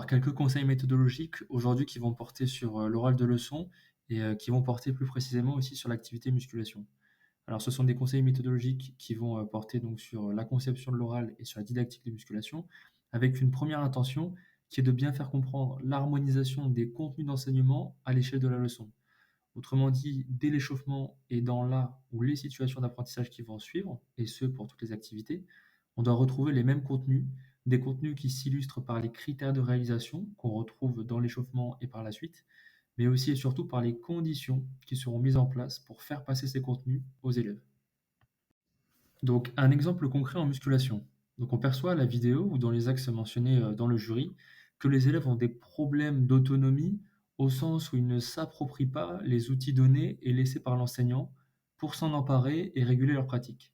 quelques conseils méthodologiques aujourd'hui qui vont porter sur, l'oral de leçons et qui vont porter plus précisément aussi sur l'activité musculation. Alors ce sont des conseils méthodologiques qui vont, porter donc sur, la conception de l'oral et sur la didactique de musculation, avec une première intention qui est de bien faire comprendre l'harmonisation des contenus d'enseignement à l'échelle de la leçon. Autrement dit, dès l'échauffement et dans la ou les situations d'apprentissage qui vont suivre, et ce pour toutes les activités, on doit retrouver les mêmes contenus, des contenus qui s'illustrent par les critères de réalisation qu'on retrouve dans l'échauffement et par la suite, mais aussi et surtout par les conditions qui seront mises en place pour faire passer ces contenus aux élèves. Donc un exemple concret en musculation. Donc on perçoit à la vidéo ou dans les axes mentionnés dans le jury que les élèves ont des problèmes d'autonomie au sens où ils ne s'approprient pas les outils donnés et laissés par l'enseignant pour s'en emparer et réguler leur pratique.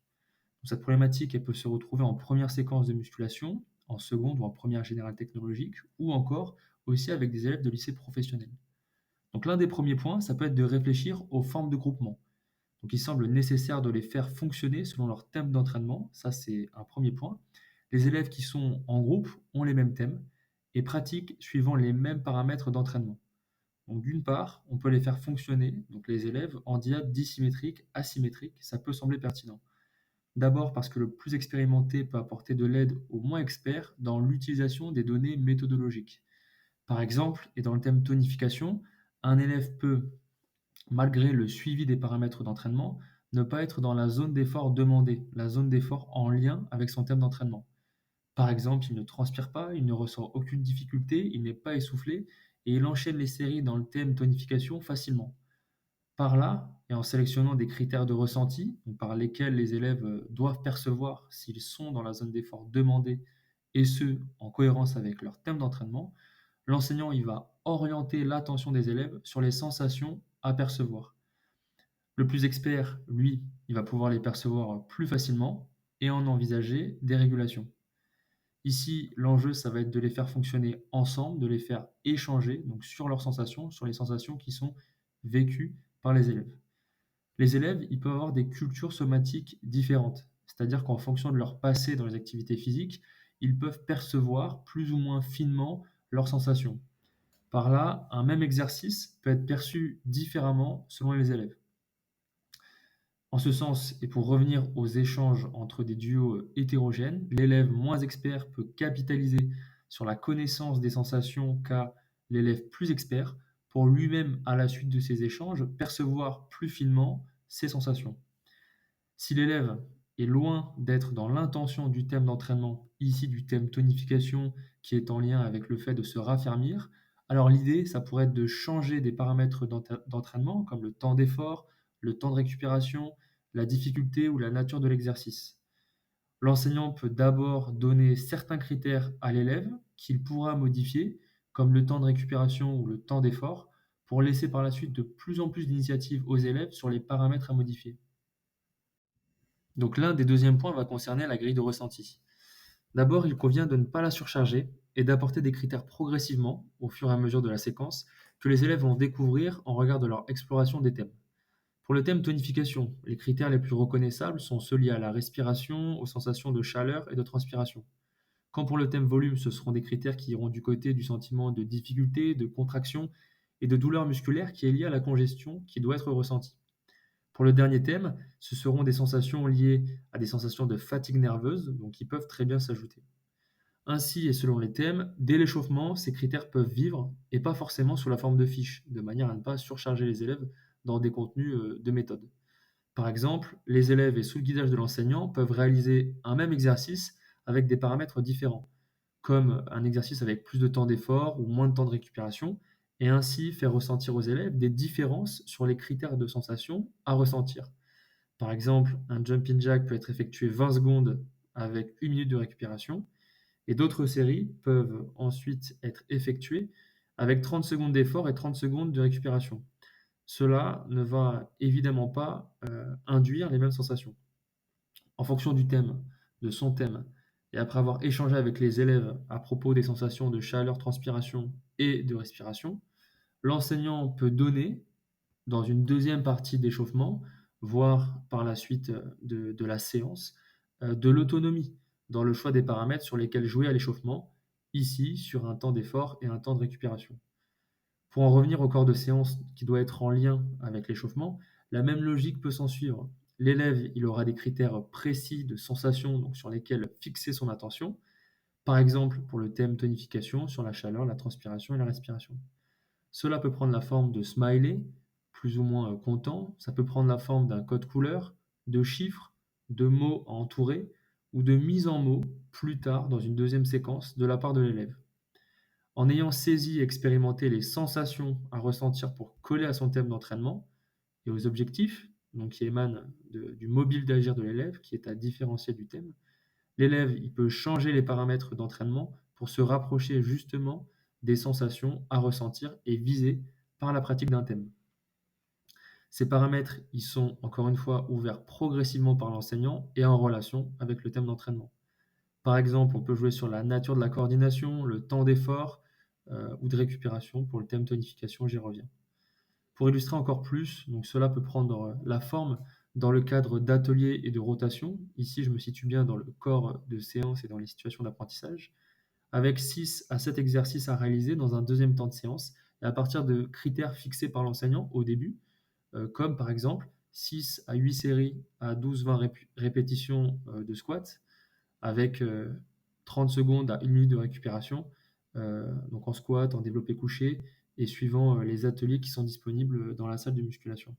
Donc cette problématique, elle peut se retrouver en première séquence de musculation, en seconde ou en première générale technologique, ou encore aussi avec des élèves de lycée professionnel. Donc l'un des premiers points, ça peut être de réfléchir aux formes de groupement. Donc il semble nécessaire de les faire fonctionner selon leur thème d'entraînement, ça c'est un premier point. Les élèves qui sont en groupe ont les mêmes thèmes et pratiquent suivant les mêmes paramètres d'entraînement. Donc d'une part, on peut les faire fonctionner, donc les élèves, en diade dissymétrique, asymétrique, ça peut sembler pertinent. D'abord parce que le plus expérimenté peut apporter de l'aide au moins expert dans l'utilisation des données méthodologiques. Par exemple, et dans le thème tonification, un élève peut, malgré le suivi des paramètres d'entraînement, ne pas être dans la zone d'effort demandée, la zone d'effort en lien avec son thème d'entraînement. Par exemple, il ne transpire pas, il ne ressent aucune difficulté, il n'est pas essoufflé et il enchaîne les séries dans le thème tonification facilement. Par là, et en sélectionnant des critères de ressenti, donc par lesquels les élèves doivent percevoir s'ils sont dans la zone d'effort demandée, et ce, en cohérence avec leur thème d'entraînement, l'enseignant il va orienter l'attention des élèves sur les sensations à percevoir. Le plus expert, lui, il va pouvoir les percevoir plus facilement et en envisager des régulations. Ici, l'enjeu, ça va être de les faire fonctionner ensemble, de les faire échanger donc sur leurs sensations, sur les sensations qui sont vécues par les élèves. Les élèves, ils peuvent avoir des cultures somatiques différentes, c'est-à-dire qu'en fonction de leur passé dans les activités physiques, ils peuvent percevoir plus ou moins finement leurs sensations. Par là, un même exercice peut être perçu différemment selon les élèves. En ce sens, et pour revenir aux échanges entre des duos hétérogènes, l'élève moins expert peut capitaliser sur la connaissance des sensations qu'a l'élève plus expert pour lui-même, à la suite de ces échanges, percevoir plus finement ses sensations. Si l'élève est loin d'être dans l'intention du thème d'entraînement, ici du thème tonification, qui est en lien avec le fait de se raffermir, alors l'idée, ça pourrait être de changer des paramètres d'entraînement, comme le temps d'effort, le temps de récupération, la difficulté ou la nature de l'exercice. L'enseignant peut d'abord donner certains critères à l'élève qu'il pourra modifier, comme le temps de récupération ou le temps d'effort, pour laisser par la suite de plus en plus d'initiatives aux élèves sur les paramètres à modifier. Donc l'un des deuxièmes points va concerner la grille de ressenti. D'abord, il convient de ne pas la surcharger et d'apporter des critères progressivement, au fur et à mesure de la séquence, que les élèves vont découvrir en regard de leur exploration des thèmes. Pour le thème tonification, les critères les plus reconnaissables sont ceux liés à la respiration, aux sensations de chaleur et de transpiration. Quand pour le thème volume, ce seront des critères qui iront du côté du sentiment de difficulté, de contraction et de douleur musculaire qui est lié à la congestion qui doit être ressentie. Pour le dernier thème, ce seront des sensations liées à des sensations de fatigue nerveuse, donc qui peuvent très bien s'ajouter. Ainsi, et selon les thèmes, dès l'échauffement, ces critères peuvent vivre, et pas forcément sous la forme de fiches, de manière à ne pas surcharger les élèves dans des contenus de méthode. Par exemple, les élèves et sous le guidage de l'enseignant peuvent réaliser un même exercice avec des paramètres différents, comme un exercice avec plus de temps d'effort ou moins de temps de récupération, et ainsi faire ressentir aux élèves des différences sur les critères de sensation à ressentir. Par exemple, un jumping jack peut être effectué 20 secondes avec 1 minute de récupération, et d'autres séries peuvent ensuite être effectuées avec 30 secondes d'effort et 30 secondes de récupération. Cela ne va évidemment pas induire les mêmes sensations. En fonction du thème, de son thème, et après avoir échangé avec les élèves à propos des sensations de chaleur, transpiration et de respiration, l'enseignant peut donner, dans une deuxième partie d'échauffement, voire par la suite de la séance, de l'autonomie dans le choix des paramètres sur lesquels jouer à l'échauffement ici sur un temps d'effort et un temps de récupération. Pour en revenir au corps de séance qui doit être en lien avec l'échauffement, la même logique peut s'en suivre. L'élève, il aura des critères précis de sensation donc sur lesquels fixer son attention, par exemple pour le thème tonification sur la chaleur, la transpiration et la respiration. Cela peut prendre la forme de smiley, plus ou moins content, ça peut prendre la forme d'un code couleur, de chiffres, de mots à entourer ou de mise en mots plus tard dans une deuxième séquence de la part de l'élève. En ayant saisi et expérimenté les sensations à ressentir pour coller à son thème d'entraînement et aux objectifs, donc qui émanent du mobile d'agir de l'élève, qui est à différencier du thème, l'élève il peut changer les paramètres d'entraînement pour se rapprocher justement des sensations à ressentir et visées par la pratique d'un thème. Ces paramètres, ils sont encore une fois ouverts progressivement par l'enseignant et en relation avec le thème d'entraînement. Par exemple, on peut jouer sur la nature de la coordination, le temps d'effort ou de récupération pour le thème tonification, j'y reviens. Pour illustrer encore plus, donc cela peut prendre la forme dans le cadre d'ateliers et de rotation. Ici, je me situe bien dans le corps de séance et dans les situations d'apprentissage, avec 6 à 7 exercices à réaliser dans un deuxième temps de séance, et à partir de critères fixés par l'enseignant au début, comme par exemple 6 à 8 séries à 12-20 répétitions de squat, avec 30 secondes à 1 minute de récupération, donc en squat, en développé couché, et suivant les ateliers qui sont disponibles dans la salle de musculation.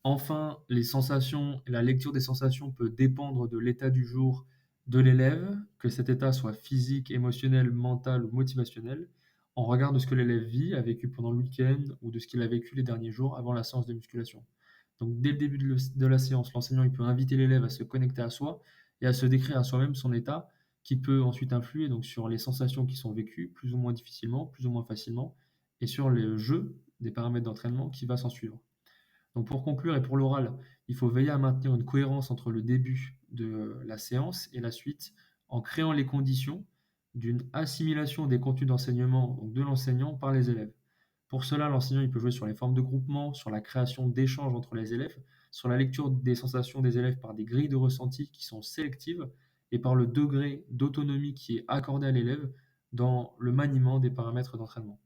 Enfin, les sensations et la lecture des sensations peut dépendre de l'état du jour de l'élève, que cet état soit physique, émotionnel, mental ou motivationnel, en regard de ce que l'élève vit, a vécu pendant le week-end ou de ce qu'il a vécu les derniers jours avant la séance de musculation. Donc dès le début de la séance, l'enseignant il peut inviter l'élève à se connecter à soi et à se décrire à soi-même son état, qui peut ensuite influer donc sur les sensations qui sont vécues, plus ou moins difficilement, plus ou moins facilement, et sur le jeu des paramètres d'entraînement qui va s'en suivre. Donc pour conclure et pour l'oral, il faut veiller à maintenir une cohérence entre le début de la séance et la suite, en créant les conditions d'une assimilation des contenus d'enseignement donc de l'enseignant par les élèves. Pour cela, l'enseignant il peut jouer sur les formes de groupement, sur la création d'échanges entre les élèves, sur la lecture des sensations des élèves par des grilles de ressenti qui sont sélectives et par le degré d'autonomie qui est accordé à l'élève dans le maniement des paramètres d'entraînement.